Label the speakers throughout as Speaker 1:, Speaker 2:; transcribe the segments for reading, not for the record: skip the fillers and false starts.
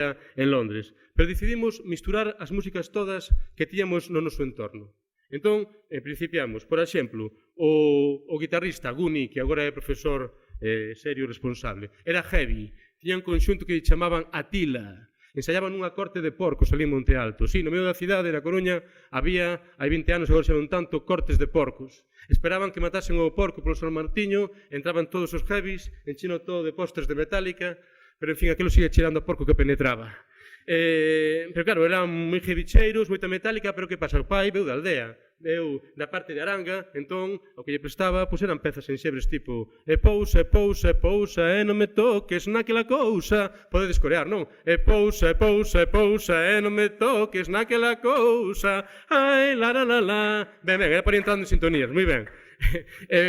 Speaker 1: en Londres, pero decidimos misturar as músicas todas que tiñamos no noso entorno. Entón, principiamos, por exemplo, o guitarrista Guni, que agora é profesor serio responsable, era heavy, tiña un conxunto que chamaban Atila, ensayaban nunha corte de porcos ali en Monte Alto. Sí, no medio da cidade, na Coruña, había, hai 20 anos, agora xa non tanto, cortes de porcos. Esperaban que matasen o porco polo San Martiño, entraban todos os heavies, enchino todo de pósters de Metallica, pero, en fin, aquilo sigue cheirando a porco que penetraba. Pero, claro, eran moi heavicheiros, moita Metallica, pero que pasa? O pai veu da aldea, veu da parte de Aranga, entón, o que lle prestaba, pois eran pezas enxebres tipo e pousa, non me toques naquela cousa. Podedes corear, non? E pousa, non me toques naquela cousa. Ai, la, la, la, la. Ben, era para ir entrando en sintonías, moi ben.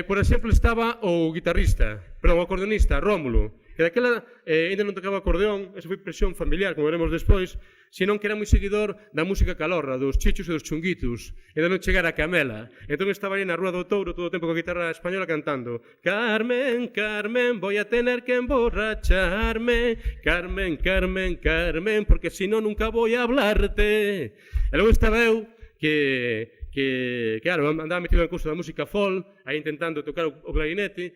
Speaker 1: Por exemplo, estaba o guitarrista, perdón, o acordeonista, Rómulo, que daquela ainda non tocaba acordeón, esa foi presión familiar, como veremos despois, senón que era moi seguidor da música calorra, dos chichos e dos chunguitos, e de non chegar a Camela. Entón estaba aí na Rúa do Touro todo o tempo coa guitarra española cantando Carmen, Carmen, voy a tener que emborracharme, Carmen, Carmen, Carmen, porque si no nunca voy a hablarte. E logo estaba eu que claro, andaba metido en curso da música folk, aí intentando tocar o clarinete,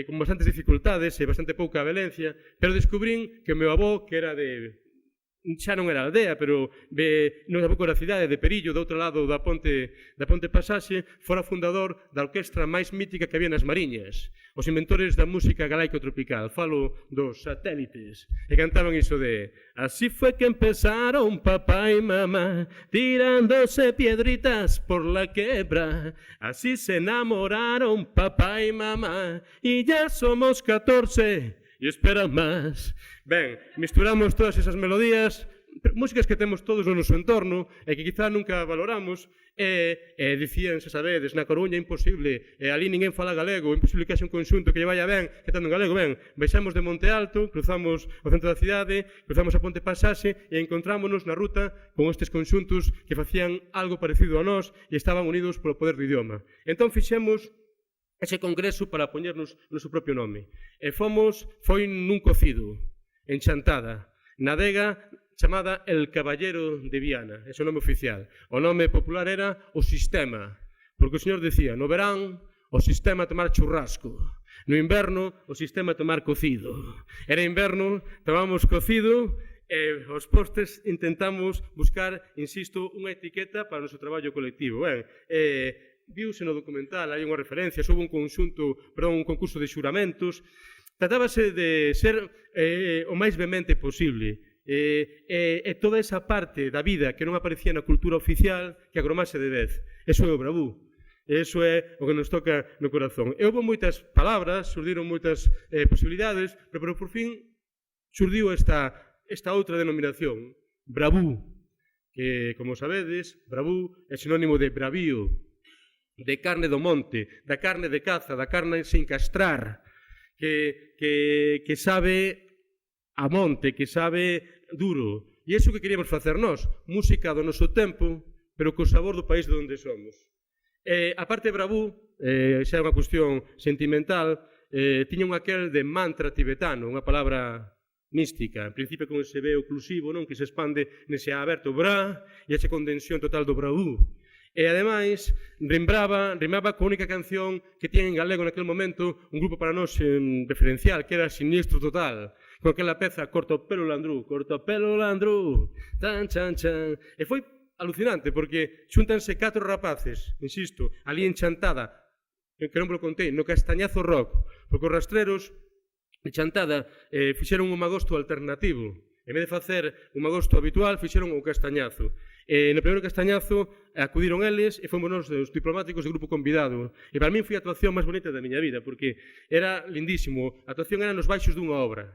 Speaker 1: con bastantes dificultades e bastante pouca valencia, pero descubrín que o meu avó, que era de... xa non era aldea, pero non tampouco era cidade, de Perillo, do outro lado da ponte Pasaxe, fora fundador da orquestra máis mítica que había nas Mariñas, os inventores da música galaico-tropical, falo dos Satélites, e cantaban iso de así fue que empezaron papá y mamá, tirándose piedritas por la quebra, así se enamoraron papá y mamá, y ya somos 14 e esperan máis. Ben, misturamos todas esas melodías, músicas que temos todos no noso entorno e que quizá nunca valoramos, e dicían, se sabedes, na Coruña imposible, ali ninguén fala galego, imposible que haxa un conxunto que lle vaya ben cantando en galego. Ben, baixamos de Monte Alto, cruzamos o centro da cidade, cruzamos a Ponte Pasaxe e encontrámonos na ruta con estes conxuntos que facían algo parecido a nós e estaban unidos polo poder do idioma. Entón fixemos ese congreso para poñernos no seu propio nome. E foi nun cocido, en Chantada, na adega chamada El Caballero de Viana, ese é o nome oficial. O nome popular era O Sistema, porque o señor decía, no verán, o sistema tomar churrasco, no inverno, o sistema tomar cocido. Era inverno, tomamos cocido, e os postres intentamos buscar, insisto, unha etiqueta para o noso traballo colectivo. Ben, viuse no documental, hai unha referencia, houve un concurso de xuramentos, tratábase de ser o máis vehemente posible, e toda esa parte da vida que non aparecía na cultura oficial que agromase de vez. Eso é o bravú, eso é o que nos toca no corazón. E houve moitas palabras, surdiron moitas posibilidades, pero por fin surdiu esta outra denominación, bravú, que, como sabedes, bravú é sinónimo de bravío, de carne do monte, da carne de caza, da carne sin castrar, que sabe a monte, que sabe duro. E iso que queríamos facer nós, música do noso tempo, pero co sabor do país de onde somos. A parte de bravú, xa é unha cuestión sentimental, tiña un aquel de mantra tibetano, unha palabra mística, en principio con ese B oclusivo, non, que se expande nese A aberto bra, e esa condensión total do bravú. E, ademais, rimaba con a única canción que tiña en galego naquele momento un grupo para nós referencial, que era Sinistro Total, con aquela peza Corta o pelo Landrú, tan, chan, chan. E foi alucinante, porque xúntanse 4 rapaces, insisto, ali en Chantada, que non vos contei, no Castañazo Rock, porque os rastreros de Chantada fixeron un magosto alternativo. En vez de facer un magosto habitual, fixeron o Castañazo. No primeiro Castañazo acudiron eles e fomos nos os diplomáticos do grupo convidado. E para min foi a actuación máis bonita da miña vida, porque era lindísimo. A actuación era nos baixos dunha obra.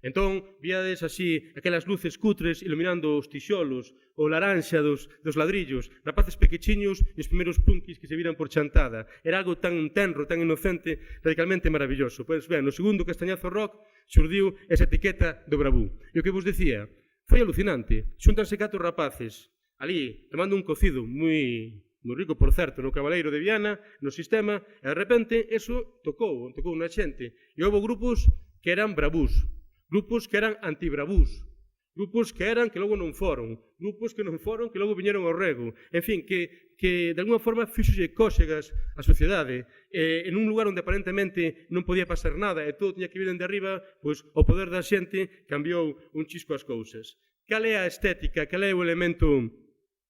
Speaker 1: Entón, víades así aquelas luces cutres iluminando os tixolos, o laranxa dos ladrillos, rapaces pequechiños e os primeiros punkis que se viran por Chantada. Era algo tan tenro, tan inocente, radicalmente maravilloso. Pois ben, no segundo Castañazo Rock xurdiu esa etiqueta do bravú. E o que vos decía, foi alucinante. Xúntanse 4 rapaces ali, tomando un cocido moi rico, por certo, no Cabaleiro de Viana, no Sistema, e de repente eso tocou na xente. E houve grupos que eran bravús, grupos que eran antibravús, grupos que eran que logo non foron, grupos que non foron que logo viñeron ao rego, en fin, que de alguna forma fixolle cóxegas á sociedade, en un lugar onde aparentemente non podía pasar nada e todo tiña que vir dende arriba, pois o poder da xente cambiou un chisco as cousas. Cal é a estética, cal é o elemento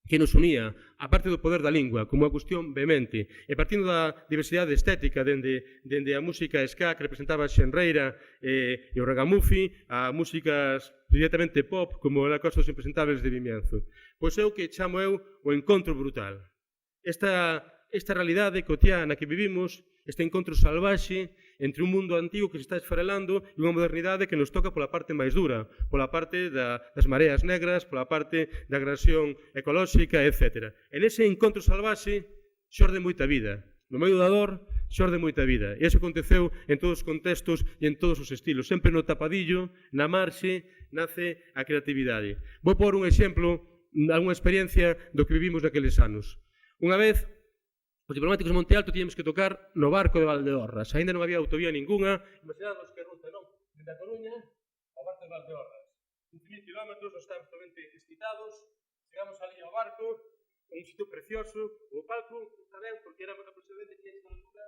Speaker 1: que nos unía, a parte do poder da lingua, como a cuestión vehemente, e partindo da diversidade estética, dende a música ska que representaba a xenreira e o regamufi, a músicas directamente pop, como a Costa dos Impresentables de Vimianzo. Pois é o que chamo eu o encontro brutal. Esta realidade cotidiana que vivimos, este encontro salvaxe entre un mundo antigo que se está esfarelando e unha modernidade que nos toca pola parte máis dura, pola parte das mareas negras, pola parte da agresión ecolóxica, etc. En ese encontro salvaxe xorde moita vida. No medio da dor xorde moita vida. E iso aconteceu en todos os contextos e en todos os estilos. Sempre no tapadillo, na marxe, nace a creatividade. Vou por un exemplo, algunha experiencia do que vivimos naqueles anos. Unha vez, os diplomáticos de Monte Alto tíamos que tocar no barco de Valdeorras. Ainda non había autovía ninguna. Imaginamos que ruta non, dende a Coruña ao barco de Valdeorras. 15.000 kilómetros, nos estamos totalmente excitados. Chegamos ali ao barco, un sitio precioso. O palco está ben, porque era aproximadamente 500 altura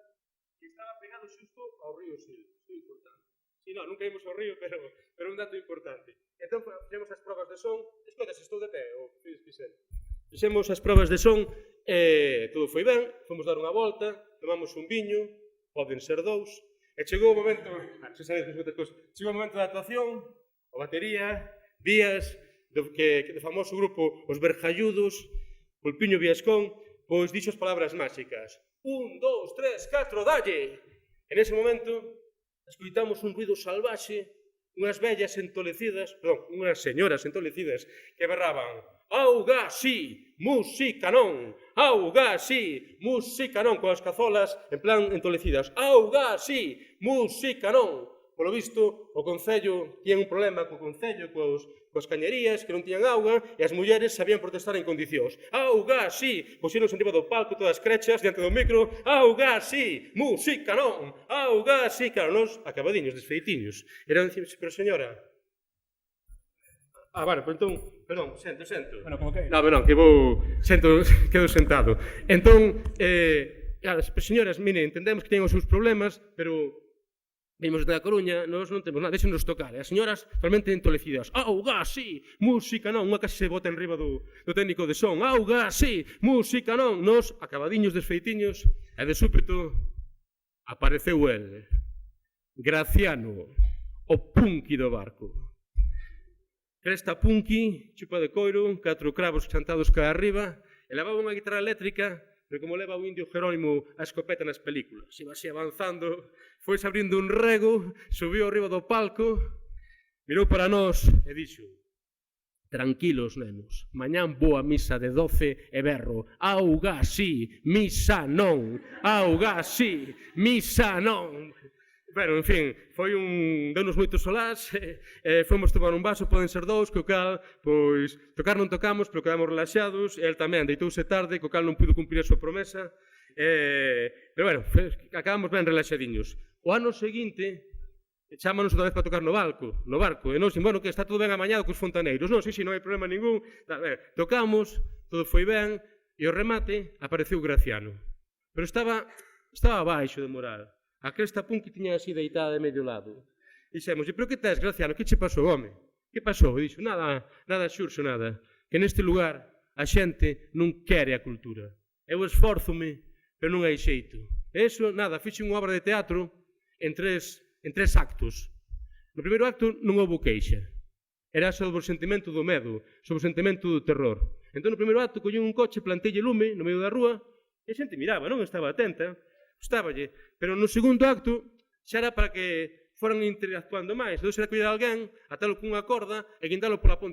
Speaker 1: e estaba pegado xusto ao río Sil. Isto é importante. Si, non, nunca ímos ao río, pero un dato importante. Entón, fixemos as probas de son. Escoitas, estou de pé, ou fixemos as probas de son e todo foi ben, fomos dar unha volta, tomamos un viño, poden ser dous, e chegou o momento, chegou o momento da actuación, o batería, Vías, do famoso grupo Os Berjalludos, Pulpiño Viascón, pois dixo as palabras máxicas. 1, 2, 3, 4, dalle! En ese momento, escoitamos un ruido salvaxe, unhas vellas entolecidas, unhas señoras entolecidas, que berraban: auga, sí, música non, auga, sí, música non, coas cazolas en plan entolecidas, auga, sí, música non. Polo visto, o Concello tiña un problema co Concello, coas cañerías, que non tiñan auga, e as mulleres sabían protestar en condicións. Auga, sí, puxeron enriba do palco todas crechas diante do micro, auga, sí, música non, auga, sí, claro, nos acabadiños, desfeitiños. Eran dicir, pero señora... bueno, entón, perdón, sento.
Speaker 2: Bueno, como que?
Speaker 1: Non, que vou, quedo sentado. Entón, señoras, mire, entendemos que teñen os seus problemas, pero vimos da Coruña, nós non temos nada, deixenos tocar. As señoras realmente entolecidas. Auga, sí, música non, unha casi se bota en riba do técnico de son. Auga, sí, música non. Nos, acabadiños, desfeitiños, e de súpeto apareceu el, Graciano, o punky do barco. Cresta punky, chupa de coiro, 4 cravos chantados cá arriba, e levaba unha guitarra eléctrica, pero como leva o indio Jerónimo a escopeta nas películas. Iba así avanzando, foi abrindo un rego, subiu arriba do palco, mirou para nós e dixo: tranquilos, nenos, mañán vou a misa de 12 e berro: auga, sí, misa non, auga, sí, misa non. Bueno, en fin, deu-nos moitos solás, fomos tomar un vaso, poden ser dous, co cal, pois, tocar non tocamos, pero quedamos relaxados, e el tamén deitouse tarde, co cal non pudo cumprir a súa promesa, pero bueno, acabamos ben relaxadiños. O ano seguinte, chámanos outra vez para tocar no barco, e non, bueno, que está todo ben amañado cos fontaneiros, non, sí, non hai problema ningún, tocamos, todo foi ben, e o remate apareceu Graciano, pero estaba baixo de moral. A cresta punky tiña así deitada de medio lado. Dixemos, pero que tes, Graciano, que che pasou, home? Que pasou? E dixo, nada, xurxo, nada. Que neste lugar a xente non quere a cultura. Eu esfórzome, pero non hai xeito. E iso, nada, fixe unha obra de teatro en tres actos. No primeiro acto non houve queixa. Era sobre o sentimento do medo, sobre o sentimento do terror. Entón, no primeiro acto, collín un coche, planteille lume no medio da rúa, e a xente miraba, non estaba atenta. Estáballe, pero no segundo acto xa era para que foran interactuando máis. Entón, era coller a alguén, atalo cunha corda e guindalo pola ponta